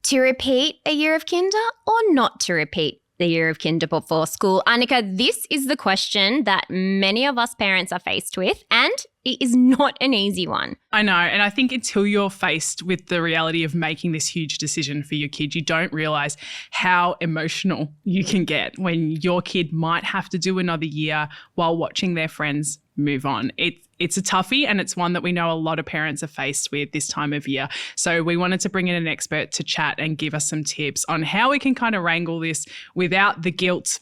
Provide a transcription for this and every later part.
to repeat a year of kinder or not to repeat the year of kinder before school? Annika, this is the question that many of us parents are faced with, and it is not an easy one. I know. And I think until you're faced with the reality of making this huge decision for your kid, you don't realise how emotional you can get when your kid might have to do another year while watching their friends move on. It's a toughie, and it's one that we know a lot of parents are faced with this time of year. So we wanted to bring in an expert to chat and give us some tips on how we can kind of wrangle this without the guilt,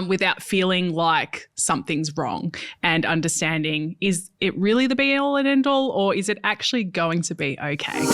without feeling like something's wrong, and understanding, is it really the be all and end all, or is it actually going to be okay?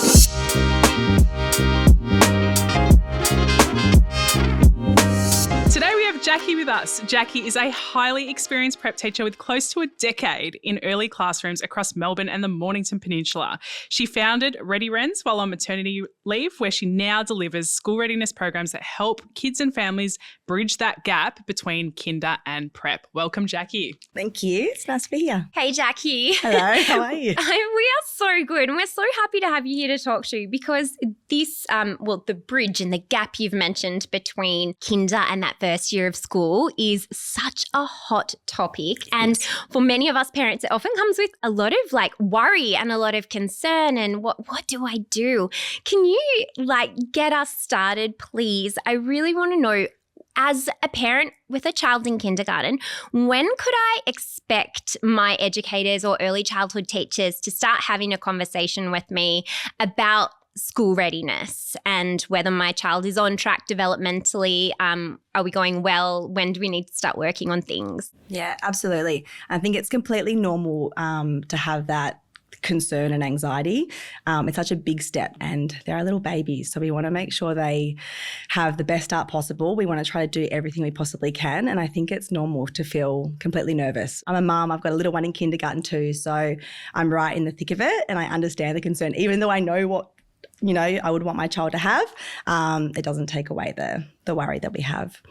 Today we have Jacqui with us. Jacqui is a highly experienced prep teacher with close to a decade in early classrooms across Melbourne and the Mornington Peninsula. She founded Ready Wrens while on maternity leave, where she now delivers school readiness programs that help kids and families bridge that gap between kinder and prep. Welcome, Jacqui. Thank you. It's nice to be here. Hey, Jacqui. Hello, how are you? We are so good, and we're so happy to have you here to talk to, because this, the bridge and the gap you've mentioned between kinder and that first year of school is such a hot topic. And for many of us parents, it often comes with a lot of worry and a lot of concern and what do I do? Can you get us started, please? I really want to know, as a parent with a child in kindergarten, when could I expect my educators or early childhood teachers to start having a conversation with me about school readiness and whether my child is on track developmentally? Are we going well? When do we need to start working on things? Yeah, absolutely. I think it's completely normal to have that concern and anxiety. It's such a big step, and they're our little babies, so we want to make sure they have the best start possible. We want to try to do everything we possibly can, and I think it's normal to feel completely nervous. I'm a mum. I've got a little one in kindergarten too, so I'm right in the thick of it, and I understand the concern. Even though I know what I would want my child to have, it doesn't take away the worry that we have.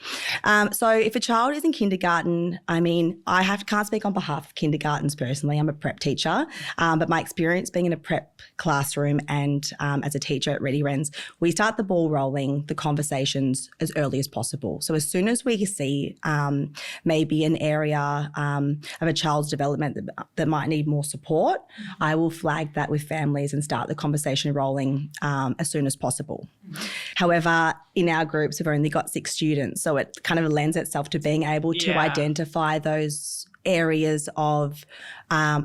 So if a child is in kindergarten, I can't speak on behalf of kindergartens personally. I'm a prep teacher, but my experience being in a prep classroom and as a teacher at Ready Wrens, we start the ball rolling, the conversations as early as possible. So as soon as we see maybe an area of a child's development that might need more support, I will flag that with families and start the conversation rolling as soon as possible. However, in our groups, we've only got 6 students, so it kind of lends itself to being able to identify those areas of, not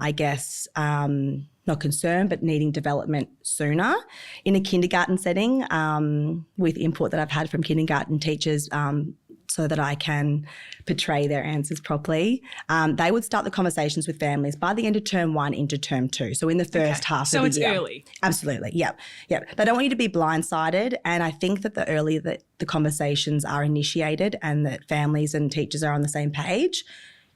concern, but needing development sooner. In a kindergarten setting, with input that I've had from kindergarten teachers, so that I can portray their answers properly, they would start the conversations with families by the end of term 1 into term 2. So in the first half of the year. So it's early. Absolutely, yep. They don't want you to be blindsided, and I think that the earlier that the conversations are initiated and that families and teachers are on the same page,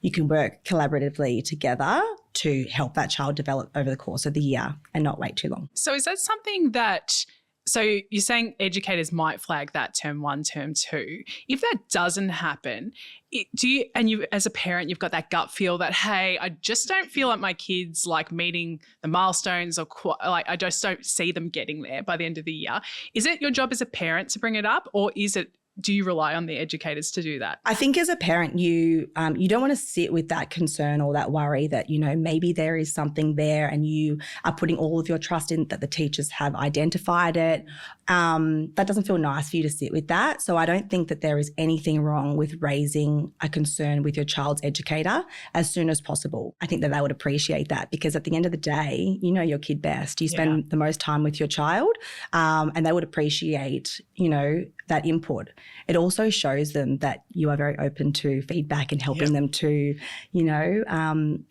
you can work collaboratively together to help that child develop over the course of the year and not wait too long. So is that something that... So you're saying educators might flag that term 1, term 2. If that doesn't happen, you as a parent, you've got that gut feel that, hey, I just don't feel like my kids meeting the milestones, or I just don't see them getting there by the end of the year. Is it your job as a parent to bring it up, or do you rely on the educators to do that? I think as a parent, you don't want to sit with that concern or that worry that, maybe there is something there and you are putting all of your trust in that the teachers have identified it. That doesn't feel nice for you to sit with that. So I don't think that there is anything wrong with raising a concern with your child's educator as soon as possible. I think that they would appreciate that, because at the end of the day, you know your kid best. You spend the most time with your child, and they would appreciate, that input. It also shows them that you are very open to feedback and helping them to,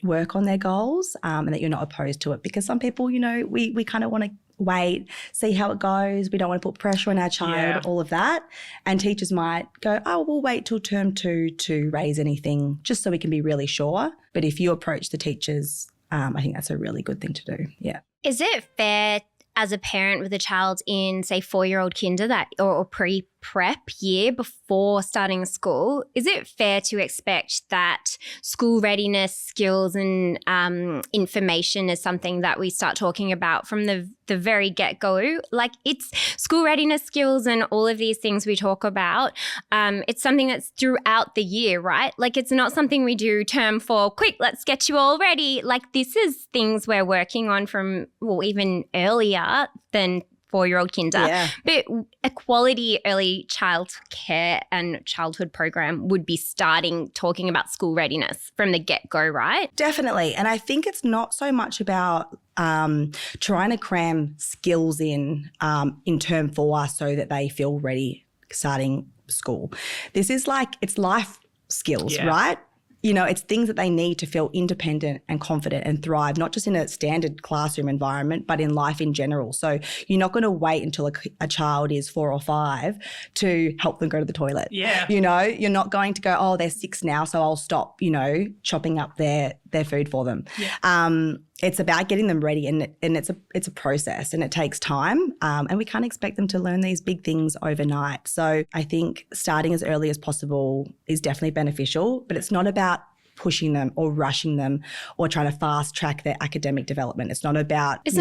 work on their goals, and that you're not opposed to it. Because some people, we kind of want to wait, see how it goes. We don't want to put pressure on our child, all of that. And teachers might go, we'll wait till term 2 to raise anything, just so we can be really sure. But if you approach the teachers, I think that's a really good thing to do. Yeah. Is it fair as a parent with a child in, say, 4-year-old kinder or prep year before starting school, is it fair to expect that school readiness skills and information is something that we start talking about from the very get-go? Like, it's school readiness skills and all of these things we talk about. It's something that's throughout the year, right? Like, it's not something we do term 4, quick, let's get you all ready. Like, this is things we're working on from, well, even earlier than 4-year-old kinder. Yeah. But a quality early child care and childhood program would be starting talking about school readiness from the get-go, right? Definitely. And I think it's not so much about trying to cram skills in term 4 so that they feel ready starting school. This is like, it's life skills, right? You know, it's things that they need to feel independent and confident and thrive, not just in a standard classroom environment, but in life in general. So you're not going to wait until a child is 4 or 5 to help them go to the toilet. Yeah. You know, you're not going to go, oh, they're 6 now, so I'll stop, you know, chopping up their food for them. Yeah. It's about getting them ready, and it's a process, and it takes time, and we can't expect them to learn these big things overnight. So I think starting as early as possible is definitely beneficial, but it's not about pushing them or rushing them or trying to fast track their academic development. It's not about the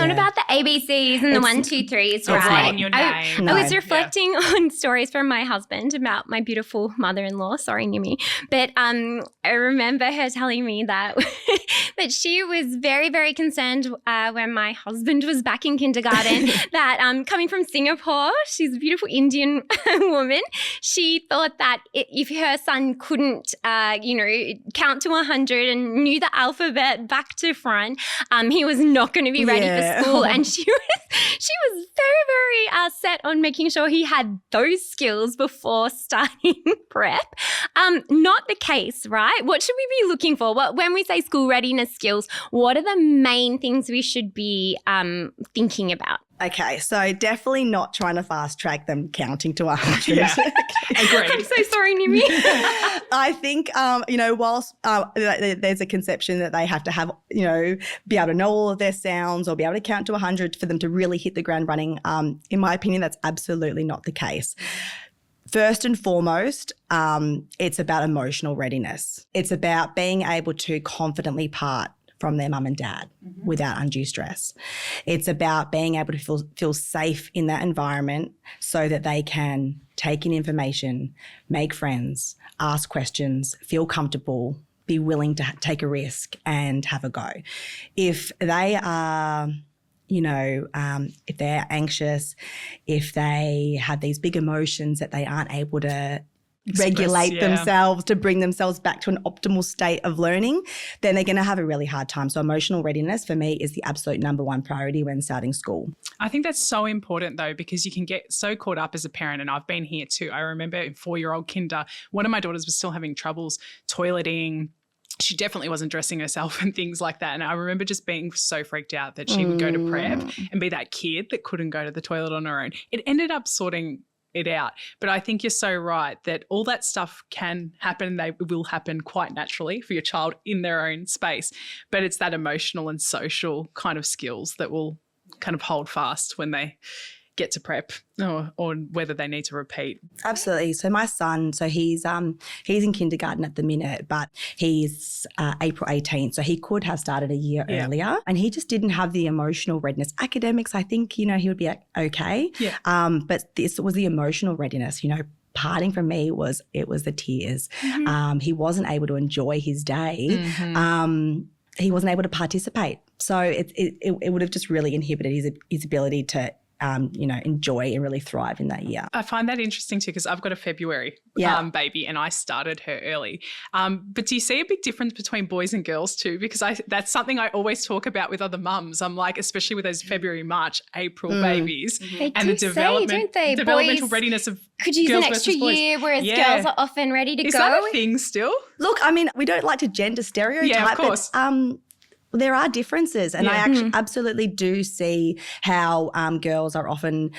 ABCs and the 1, 2, 3s, right? Your name. I was reflecting on stories from my husband about my beautiful mother-in-law. Sorry, Nimi. But I remember her telling me that that she was very, very concerned when my husband was back in kindergarten that coming from Singapore, she's a beautiful Indian woman, she thought that if her son couldn't, count to 100 and knew the alphabet back to front, he was not going to be ready for school. And she was very, very set on making sure he had those skills before starting prep. Not the case, right? What should we be looking for? When we say school readiness skills, what are the main things we should be thinking about? Okay, so definitely not trying to fast track them counting to 100. Yeah. Agreed. I'm so sorry, Nimi. I think, whilst there's a conception that they have to have, be able to know all of their sounds or be able to count to 100 for them to really hit the ground running, in my opinion, that's absolutely not the case. First and foremost, it's about emotional readiness. It's about being able to confidently part from their mum and dad without undue stress. It's about being able to feel safe in that environment so that they can take in information, make friends, ask questions, feel comfortable, be willing to take a risk and have a go. If they are if they're anxious, if they have these big emotions that they aren't able to regulate themselves to bring themselves back to an optimal state of learning, then they're going to have a really hard time. So emotional readiness for me is the absolute number one priority when starting school. I think that's so important though, because you can get so caught up as a parent, and I've been here too. I remember in 4-year-old kinder, one of my daughters was still having troubles toileting. She definitely wasn't dressing herself and things like that. And I remember just being so freaked out that she would go to prep and be that kid that couldn't go to the toilet on her own. It ended up sorting it out. But I think you're so right that all that stuff can happen. They will happen quite naturally for your child in their own space. But it's that emotional and social kind of skills that will kind of hold fast when they get to prep or whether they need to repeat. Absolutely. So my son, he's in kindergarten at the minute, but he's April 18th, so he could have started a year earlier, and he just didn't have the emotional readiness. Academics, I think, he would be okay. Yeah. But this was the emotional readiness, parting from me was the tears. Mm-hmm. He wasn't able to enjoy his day. Mm-hmm. He wasn't able to participate. So it would have just really inhibited his ability to enjoy and really thrive in that year. I find that interesting too, because I've got a February baby and I started her early. But do you see a big difference between boys and girls too? Because that's something I always talk about with other mums. I'm like, especially with those February, March, April babies and the developmental readiness of could use girls an extra versus boys. year, whereas girls are often ready to go. Is that a thing still? Look, I mean, we don't like to gender stereotype. Yeah, of course. But, there are differences, and I actually absolutely do see how girls are often,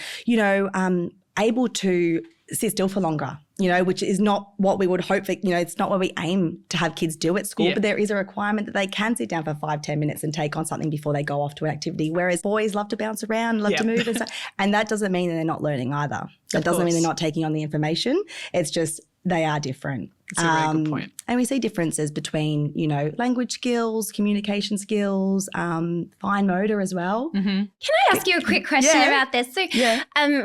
able to sit still for longer. which is not what we would hope that, it's not what we aim to have kids do at school, but there is a requirement that they can sit down for 5-10 minutes and take on something before they go off to an activity, whereas boys love to bounce around, love to move and stuff. And that doesn't mean that they're not learning either. That doesn't mean they're not taking on the information. It's just they are different. That's a really good point. And we see differences between, language skills, communication skills, fine motor as well. Mm-hmm. Can I ask you a quick question about this? So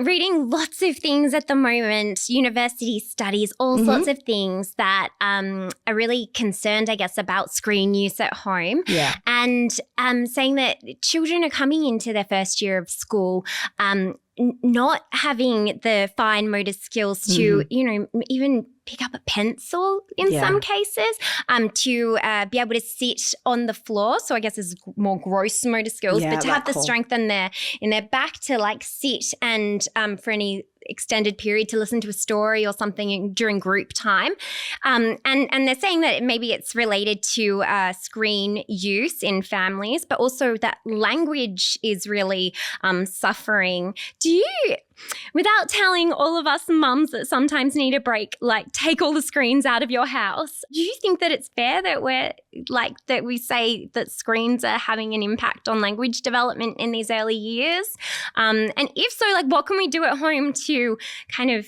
reading lots of things at the moment, university studies, all sorts of things that are really concerned, I guess, about screen use at home. Yeah. And saying that children are coming into their first year of school not having the fine motor skills to, even pick up a pencil in some cases, to be able to sit on the floor. So I guess there's more gross motor skills, but to have the strength in their back to like sit and for any extended period to listen to a story or something during group time. And they're saying that maybe it's related to screen use in families, but also that language is really suffering. Do you, without telling all of us mums that sometimes need a break, like take all the screens out of your house, do you think that it's fair that we say that screens are having an impact on language development in these early years? And if so, what can we do at home to kind of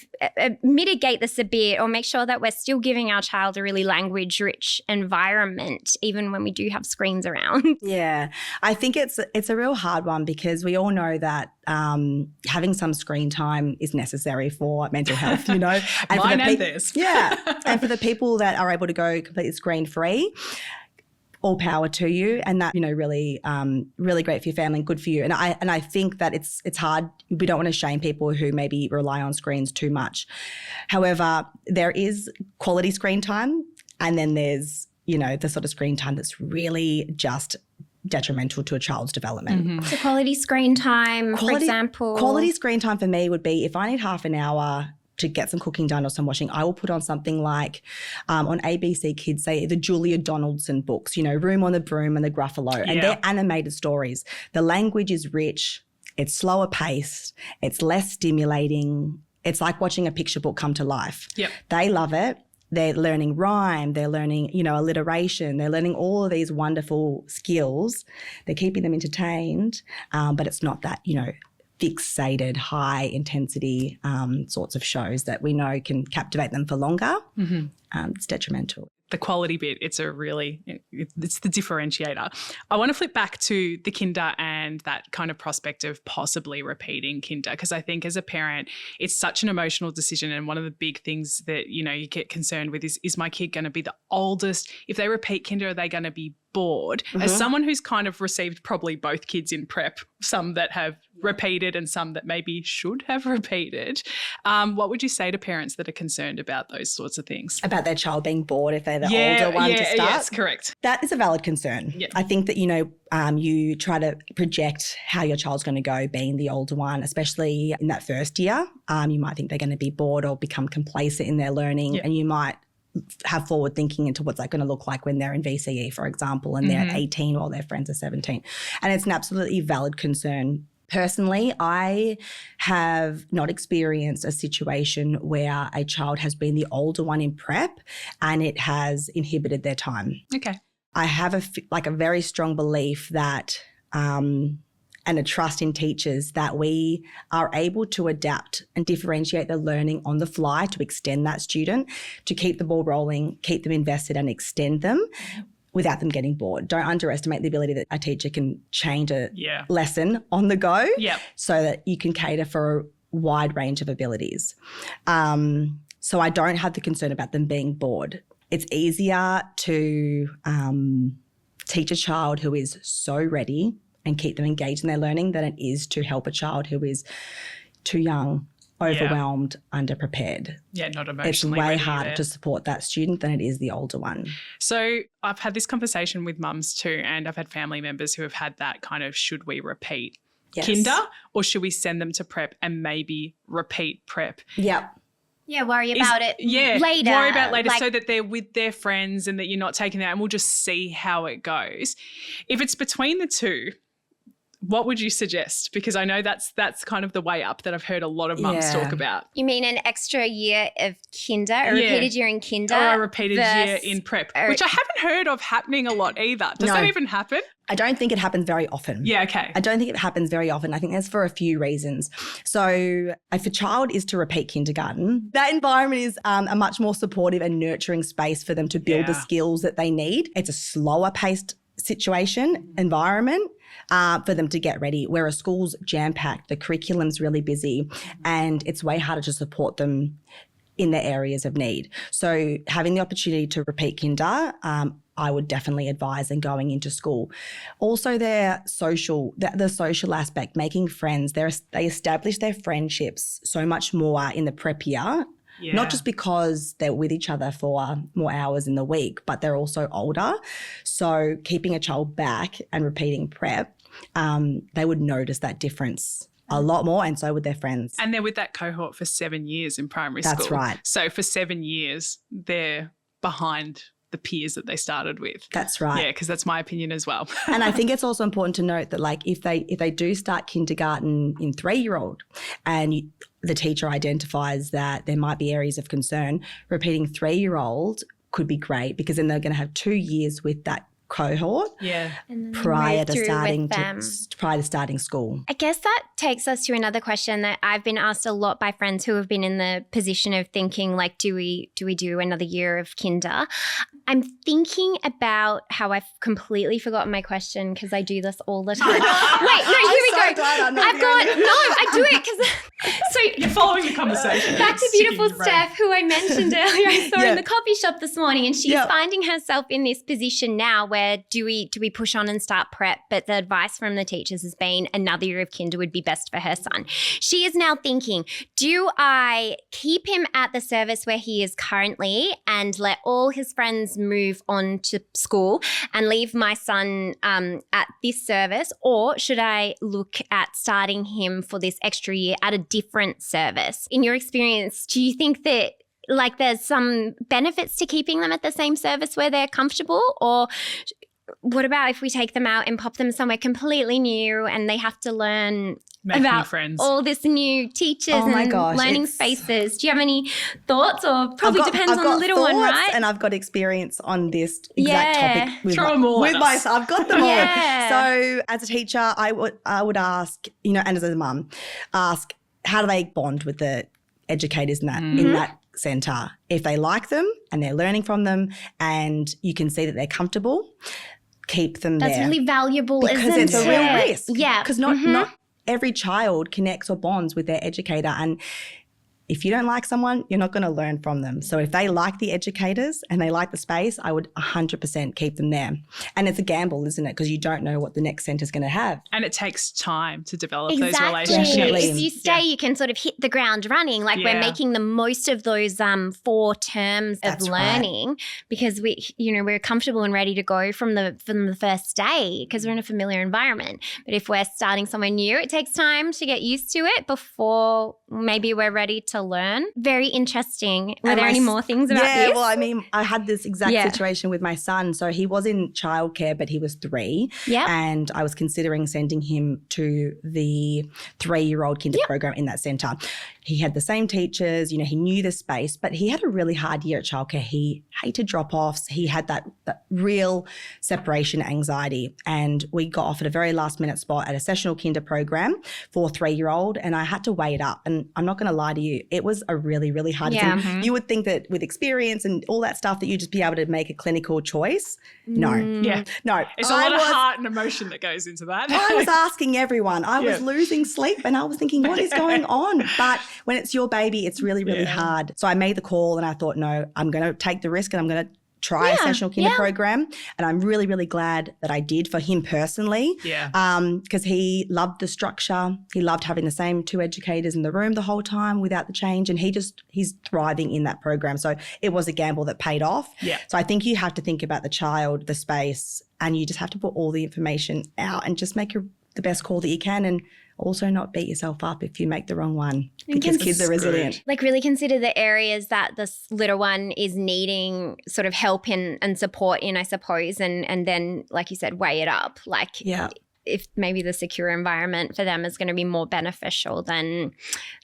mitigate this a bit or make sure that we're still giving our child a really language-rich environment even when we do have screens around? Yeah, I think it's a real hard one because we all know that having some screen time is necessary for mental health, And Mine and theirs. Yeah. And for the people that are able to go completely screen-free, all power to you, and that, really, really great for your family and good for you. And I think that it's hard. We don't want to shame people who maybe rely on screens too much. However, there is quality screen time, and then there's, the sort of screen time that's really just detrimental to a child's development. Mm-hmm. So quality screen time, for example. Quality screen time for me would be if I need half an hour to get some cooking done or some washing, I will put on something like on ABC Kids, say the Julia Donaldson books, Room on the Broom and the Gruffalo, and they're animated stories. The language is rich, it's slower paced, it's less stimulating. It's like watching a picture book come to life. Yep. They love it. They're learning rhyme, they're learning, alliteration, they're learning all of these wonderful skills. They're keeping them entertained, but it's not that, fixated, high intensity sorts of shows that we know can captivate them for longer. Mm-hmm. It's detrimental. The quality bit, it's the differentiator. I want to flip back to the kinder and that kind of prospect of possibly repeating kinder, because I think as a parent, it's such an emotional decision. And one of the big things that, you get concerned with is my kid going to be the oldest? If they repeat kinder, are they going to be bored? Mm-hmm. As someone who's kind of received probably both kids in prep, some that have repeated and some that maybe should have repeated, what would you say to parents that are concerned about those sorts of things? About their child being bored if they're the older one to start? Yes, correct. That is a valid concern. Yep. I think that, you try to project how your child's going to go being the older one, especially in that first year. You might think they're going to be bored or become complacent in their learning, and you might have forward thinking into what's that going to look like when they're in VCE, for example, and they're 18 while their friends are 17. And it's an absolutely valid concern. Personally, I have not experienced a situation where a child has been the older one in prep and it has inhibited their time. Okay. I have a very strong belief that and a trust in teachers that we are able to adapt and differentiate the learning on the fly to extend that student, to keep the ball rolling, keep them invested and extend them without them getting bored. Don't underestimate the ability that a teacher can change a lesson on the go so that you can cater for a wide range of abilities. So I don't have the concern about them being bored. It's easier to teach a child who is so ready and keep them engaged in their learning than it is to help a child who is too young, overwhelmed, underprepared. Yeah, not emotionally It's way ready harder either. to support that student than it is the older one. So I've had this conversation with mums too, and I've had family members who have had that kind of, should we repeat kinder or should we send them to prep and maybe repeat prep? Yep. Yeah, worry about it later. Worry about later so that they're with their friends and that you're not taking that, and we'll just see how it goes. If it's between the two, what would you suggest? Because I know that's kind of the way up that I've heard a lot of mums talk about. You mean an extra year of kinder, a repeated year in kinder? Or a repeated year in prep, which I haven't heard of happening a lot either. Does that even happen? I don't think it happens very often. Yeah, okay. I don't think it happens very often. I think that's for a few reasons. So if a child is to repeat kindergarten, that environment is a much more supportive and nurturing space for them to build the skills that they need. It's a slower paced environment for them to get ready, whereas school's jam-packed, the curriculum's really busy, and it's way harder to support them in their areas of need. So having the opportunity to repeat kinder, I would definitely advise in going into school. Also the social aspect, making friends, they establish their friendships so much more in the prep year. Yeah. Not just because they're with each other for more hours in the week, but they're also older. So keeping a child back and repeating prep, they would notice that difference a lot more, and so would their friends. And they're with that cohort for 7 years in primary school. That's right. So for 7 years, they're behind the peers that they started with. That's right. Yeah, because that's my opinion as well. And I think it's also important to note that, like, if they do start kindergarten in 3-year-old and the teacher identifies that there might be areas of concern, repeating 3-year-old could be great, because then they're going to have 2 years with that cohort prior to starting school. I guess that takes us to another question that I've been asked a lot by friends who have been in the position of thinking, like, do we do another year of kinder? I'm thinking about how I've completely forgotten my question, because I do this all the time. Wait, no, here we go. I do it because so you're following the conversation. Back to beautiful Steph, who I mentioned earlier. I saw in the coffee shop this morning, and she's finding herself in this position now where do we push on and start prep? But the advice from the teachers has been another year of kinder would be best for her son. She is now thinking, do I keep him at the service where he is currently and let all his friends move on to school and leave my son at this service, or should I look at starting him for this extra year at a different service? In your experience, do you think that there's some benefits to keeping them at the same service where they're comfortable? Or what about if we take them out and pop them somewhere completely new and they have to learn about all this new teachers and learning spaces? Do you have any thoughts? Or probably depends on the little one, right? And I've got experience on this exact topic with my I've got them all. So as a teacher, I would ask, and as a mum, ask, how do they bond with the educators in that centre? If they like them and they're learning from them and you can see that they're comfortable, keep them there. That's really valuable, because isn't it? It's a real risk. Yeah. Because not every child connects or bonds with their educator, and if you don't like someone, you're not going to learn from them. So if they like the educators and they like the space, I would 100% keep them there. And it's a gamble, isn't it? Because you don't know what the next centre is going to have. And it takes time to develop those relationships. Definitely. If you stay, you can sort of hit the ground running. We're making the most of those 4 terms of learning because we're comfortable and ready to go from the first day because we're in a familiar environment. But if we're starting somewhere new, it takes time to get used to it before maybe we're ready to learn. Very interesting. Were there any more things about this? Yeah, well, I mean, I had this exact situation with my son. So he was in childcare, but he was 3. Yeah. And I was considering sending him to the 3-year-old kinder program in that centre. He had the same teachers, he knew the space, but he had a really hard year at childcare. He hated drop-offs. He had that real separation anxiety. And we got offered a very last-minute spot at a sessional kinder program for 3-year-old, and I had to weigh it up. And I'm not going to lie to you, it was a really, really hard thing. Mm-hmm. You would think that with experience and all that stuff that you'd just be able to make a clinical choice. No. Yeah. No. It's a lot of heart and emotion that goes into that. I was asking everyone. I was losing sleep and I was thinking, what is going on? But when it's your baby, it's really, really hard. So I made the call and I thought, no, I'm going to take the risk and I'm going to try a sessional kinder program. And I'm really, really glad that I did for him personally. Yeah. Because he loved the structure. He loved having the same 2 educators in the room the whole time without the change. And he's thriving in that program. So it was a gamble that paid off. Yeah. So I think you have to think about the child, the space, and you just have to put all the information out and just make the best call that you can, and also not beat yourself up if you make the wrong one, because kids are resilient. Really consider the areas that this little one is needing sort of help in and support in, I suppose, and then, like you said, weigh it up. if maybe the secure environment for them is going to be more beneficial than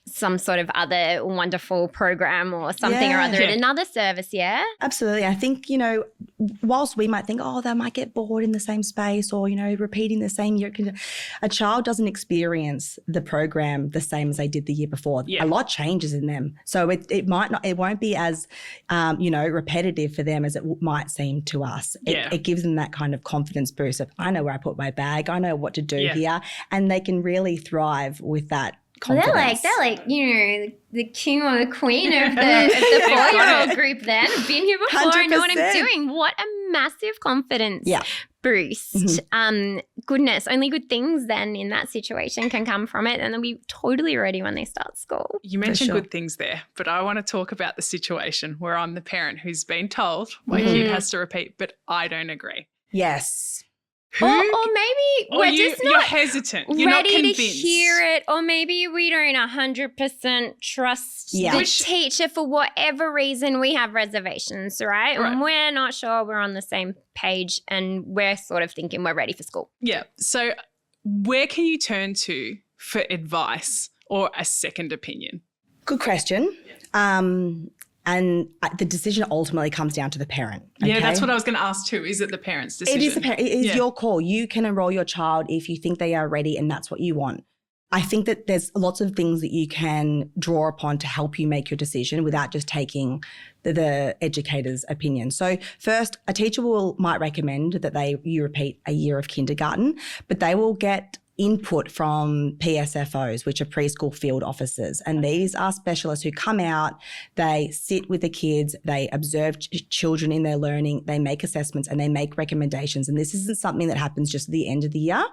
some sort of other wonderful program or something or other at another service, yeah? Absolutely. I think, you know, whilst we might think, oh, they might get bored in the same space or, you know, repeating the same year, a child doesn't experience the program the same as they did the year before. Yeah. A lot changes in them. So it won't be as, you know, repetitive for them as it might seem to us. It gives them that kind of confidence boost of, I know where I put my bag, I know what to do here, and they can really thrive with that confidence. Well, they're like, you know, the king or the queen of the 4-year-old group then. I've been here before, 100%. I know what I'm doing. What a massive confidence boost. Mm-hmm. Goodness, only good things then in that situation can come from it, and they'll be totally ready when they start school. You mentioned good things there, but I want to talk about the situation where I'm the parent who's been told my kid has to repeat, but I don't agree. Yes. Or maybe we're just not you're hesitant. You're ready not to convinced. hear it, or maybe we don't 100% trust the teacher for whatever reason. We have reservations, right? And we're not sure we're on the same page, and we're sort of thinking we're ready for school. Yeah. So where can you turn to for advice or a second opinion? Good question. And the decision ultimately comes down to the parent. Okay? Yeah, that's what I was going to ask too. Is it the parent's decision? It is the parent. It is your call. You can enroll your child if you think they are ready and that's what you want. I think that there's lots of things that you can draw upon to help you make your decision without just taking the educator's opinion. So first, a teacher might recommend that you repeat a year of kindergarten, but they will get input from PSFOs, which are preschool field officers. And these are specialists who come out, they sit with the kids, they observe children in their learning, they make assessments and they make recommendations. And this isn't something that happens just at the end of the year.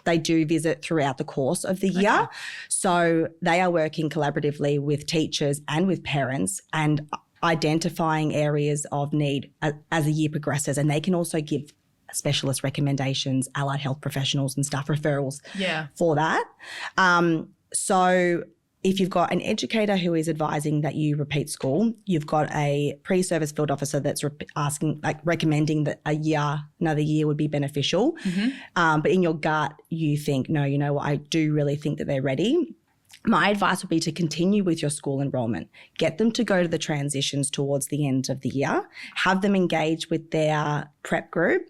They do visit throughout the course of the year. So they are working collaboratively with teachers and with parents and identifying areas of need as the year progresses. And they can also give specialist recommendations, allied health professionals and staff referrals for that. So if you've got an educator who is advising that you repeat school, you've got a pre-service field officer that's recommending that another year would be beneficial. But in your gut, you think, no, you know what, I do really think that they're ready. My advice would be to continue with your school enrolment. Get them to go to the transitions towards the end of the year. Have them engage with their prep group.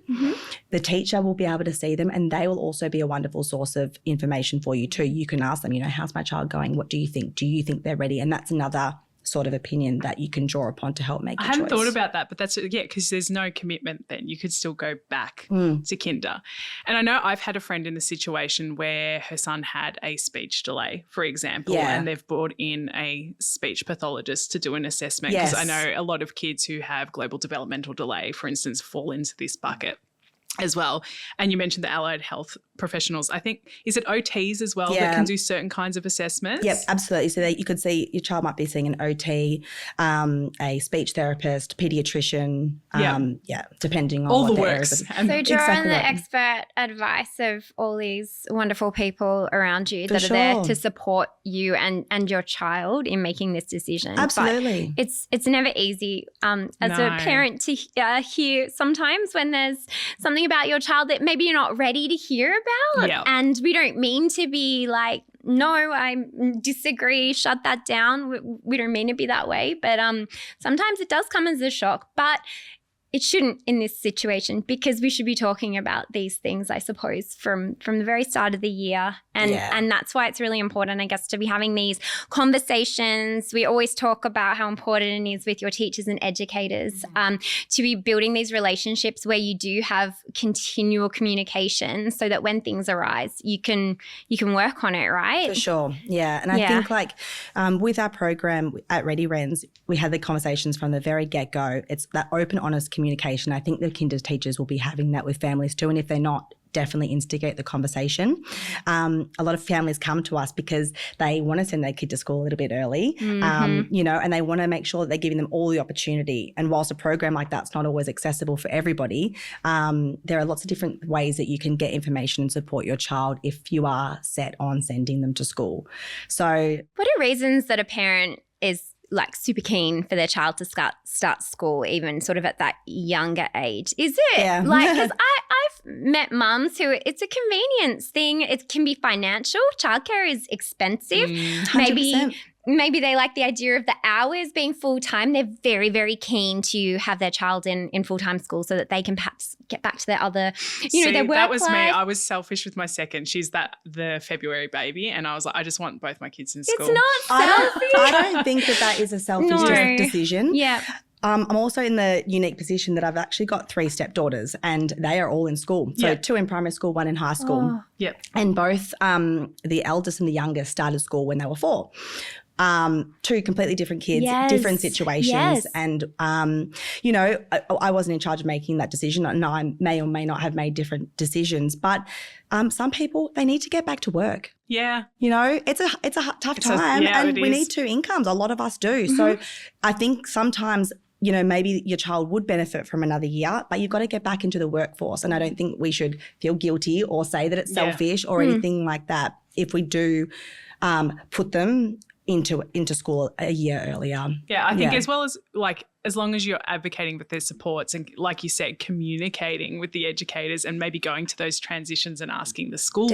The teacher will be able to see them and they will also be a wonderful source of information for you too. You can ask them, you know, how's my child going? What do you think? Do you think they're ready? And that's another sort of opinion that you can draw upon to help make a choice. I hadn't thought about that, but that's, because there's no commitment then. You could still go back to kinder. And I know I've had a friend in the situation where her son had a speech delay, for example, and they've brought in a speech pathologist to do an assessment because I know a lot of kids who have global developmental delay, for instance, fall into this bucket as well. And you mentioned the allied health professionals. I think, is it OTs as well that can do certain kinds of assessments? Yep, absolutely. So you could see your child might be seeing an OT, a speech therapist, pediatrician, depending on all what the works. So draw on the expert advice of all these wonderful people around you that are there to support you and your child in making this decision. Absolutely. But it's never easy as a parent to hear sometimes when there's something about your child that maybe you're not ready to hear about. And we don't mean to be like, no, I disagree, shut that down. We don't mean to be that way. But sometimes it does come as a shock. But it shouldn't in this situation because we should be talking about these things, I suppose, from the very start of the year. And that's why it's really important, I guess, to be having these conversations. We always talk about how important it is with your teachers and educators to be building these relationships where you do have continual communication so that when things arise, you can work on it, right? For sure, yeah. And I think with our program at Ready Wrens, we had the conversations from the very get-go. It's that open, honest communication. I think the kinder teachers will be having that with families too. And if they're not, definitely instigate the conversation. A lot of families come to us because they want to send their kid to school a little bit early, you know, and they want to make sure that they're giving them all the opportunity. And whilst a program like that's not always accessible for everybody, there are lots of different ways that you can get information and support your child if you are set on sending them to school. So what are reasons that a parent is like super keen for their child to start school even sort of at that younger age. Is it? Yeah. Like, because I've met mums who it's a convenience thing. It can be financial. Childcare is expensive. 100%. Maybe they like the idea of the hours being full-time. They're very, very keen to have their child in full-time school so that they can perhaps get back to their other, their work that was life. me. I was selfish with my second. She's the February baby, and I was like, I just want both my kids in school. It's not selfish. I don't think that is a selfish decision. Yeah. I'm also in the unique position that I've actually got 3 stepdaughters and they are all in school. So 2 in primary school, 1 in high school. Oh. Yep. And both the eldest and the youngest started school when they were 4. 2 completely different kids, different situations. Yes. And, I wasn't in charge of making that decision, and I may or may not have made different decisions. But some people, they need to get back to work. Yeah. It's a tough time and we need 2 incomes. A lot of us do. Mm-hmm. So I think sometimes, maybe your child would benefit from another year, but you've got to get back into the workforce. And I don't think we should feel guilty or say that it's selfish or anything like that if we do put them into school a year earlier. Yeah, I think as well as as long as you're advocating with their supports and, like you said, communicating with the educators and maybe going to those transitions and asking the school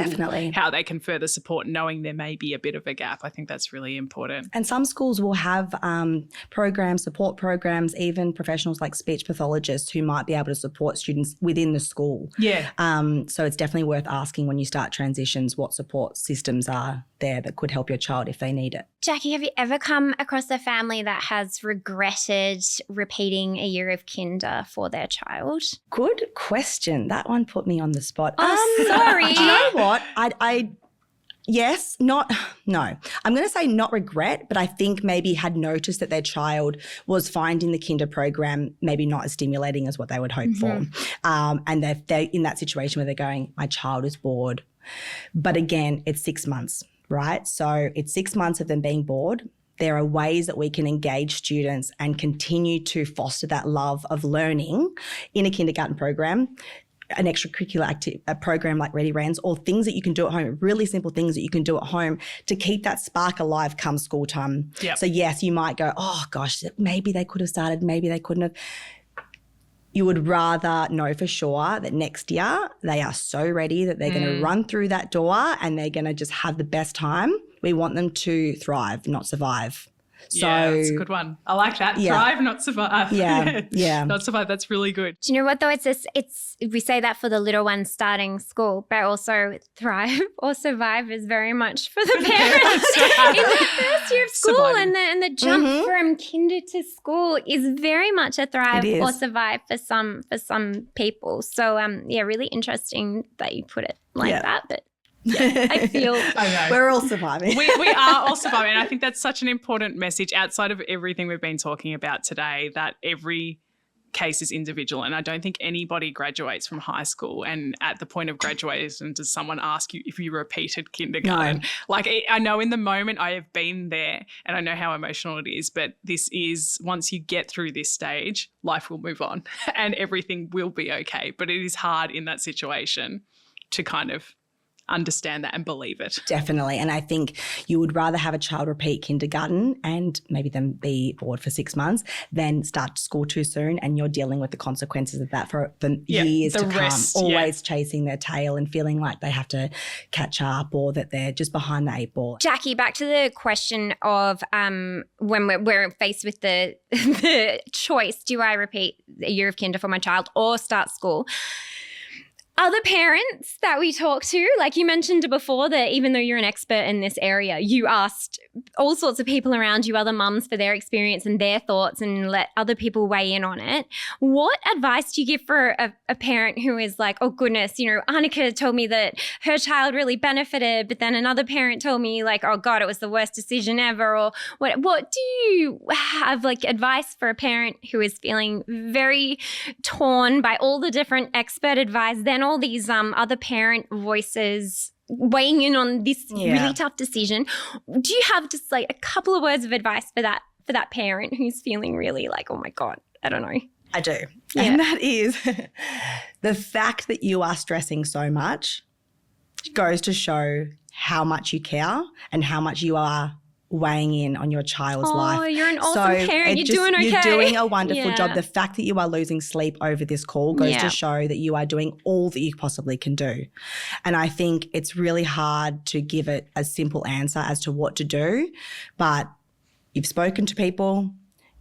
how they can further support, knowing there may be a bit of a gap. I think that's really important. And some schools will have programs, support programs, even professionals like speech pathologists who might be able to support students within the school. Yeah. So it's definitely worth asking when you start transitions what support systems are there that could help your child if they need it. Jacqui, have you ever come across a family that has regretted repeating a year of kinder for their child? Good question. That one put me on the spot. Sorry. Do you know what? No. I'm going to say not regret, but I think maybe had noticed that their child was finding the kinder program maybe not as stimulating as what they would hope for. And they're in that situation where they're going, my child is bored. But again, it's 6 months, right? So it's 6 months of them being bored. There are ways that we can engage students and continue to foster that love of learning in a kindergarten program, an extracurricular a program like Ready Wrens, or things that you can do at home, really simple things that you can do at home to keep that spark alive come school time. Yep. So yes, you might go, oh gosh, maybe they could have started, maybe they couldn't have. You would rather know for sure that next year they are so ready that they're going to run through that door and they're going to just have the best time. We want them to thrive, not survive. So, yeah, that's a good one. I like that. Yeah. Thrive, not survive. Yeah. Not survive. That's really good. Do you know what though? It's we say that for the little ones starting school, but also thrive or survive is very much for the parents in the first year of school. Surviving. And the jump from kinder to school is very much a thrive or survive for some people. So really interesting that you put it like that. But yeah, I feel we're all surviving. We are all surviving. And I think that's such an important message outside of everything we've been talking about today, that every case is individual. And I don't think anybody graduates from high school and at the point of graduation does someone ask you if you repeated kindergarten. No. Like, I know in the moment I have been there and I know how emotional it is, but this is, once you get through this stage, life will move on and everything will be okay. But it is hard in that situation to kind of understand that and believe it. Definitely. And I think you would rather have a child repeat kindergarten and maybe them be bored for 6 months than start school too soon and you're dealing with the consequences of that for years to come. Always chasing their tail and feeling like they have to catch up or that they're just behind the 8 ball. Jacqui, back to the question of when we're faced with the choice, do I repeat a year of kinder for my child or start school? Other parents that we talk to, like you mentioned before, that even though you're an expert in this area, you asked all sorts of people around you, other mums, for their experience and their thoughts and let other people weigh in on it. What advice do you give for a parent who is like, oh goodness, Annika told me that her child really benefited, but then another parent told me like, oh God, it was the worst decision ever? Or what do you have like advice for a parent who is feeling very torn by all the different expert advice, then all these other parent voices weighing in on this really tough decision? Do you have just like a couple of words of advice for that parent who's feeling really like, oh my God, I don't know? I do. Yeah. And that is the fact that you are stressing so much goes to show how much you care and how much you are weighing in on your child's life. Oh, you're an awesome parent. You're doing okay. You're doing a wonderful Yeah. job. The fact that you are losing sleep over this call goes Yeah. to show that you are doing all that you possibly can do. And I think it's really hard to give it a simple answer as to what to do, but you've spoken to people,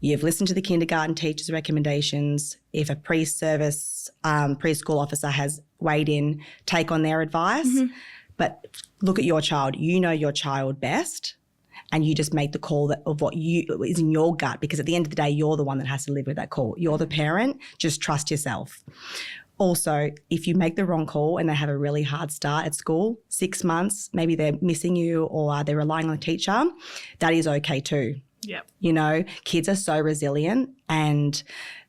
you've listened to the kindergarten teacher's recommendations. If a pre-service preschool officer has weighed in, take on their advice. Mm-hmm. But look at your child. You know your child best, and you just make the call of what is in your gut, because at the end of the day, you're the one that has to live with that call. You're the parent. Just trust yourself. Also, if you make the wrong call and they have a really hard start at school, 6 months, maybe they're missing you or they're relying on a teacher, that is okay too. Yep. You know, kids are so resilient, and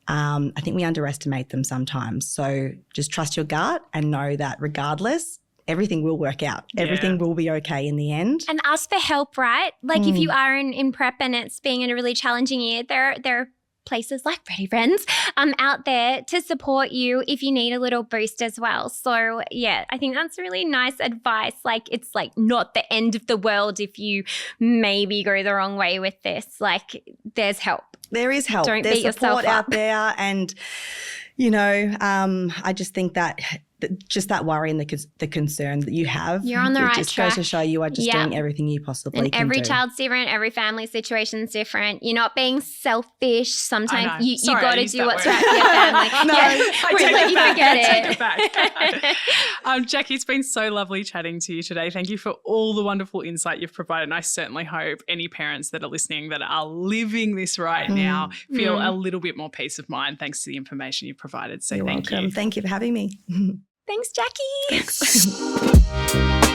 I think we underestimate them sometimes. So just trust your gut and know that regardless, everything will work out. Yeah. Everything will be okay in the end. And ask for help, right? Like if you are in prep and it's being in a really challenging year, there are places like Ready Wrens out there to support you if you need a little boost as well. So yeah, I think that's really nice advice. Like it's like not the end of the world if you maybe go the wrong way with this. Like there's help. There is help. Don't There's beat yourself support out up. there, and you know, I just think that just that worry and the concern that you have, You're on the right it just goes to track. show you are just Yeah. doing everything you possibly And can every do. child's different, every family situation's different. You're not being selfish. I Sometimes know. you Sorry, I got to used do that what's word. right for your family. No, I We'll take let it you back. forget I take it. it back. Jacqui, it's been so lovely chatting to you today. Thank you for all the wonderful insight you've provided. And I certainly hope any parents that are listening that are living this right now feel a little bit more peace of mind thanks to the information you've provided. So You're thank welcome. you. Thank you for having me. Thanks, Jacqui. Thanks.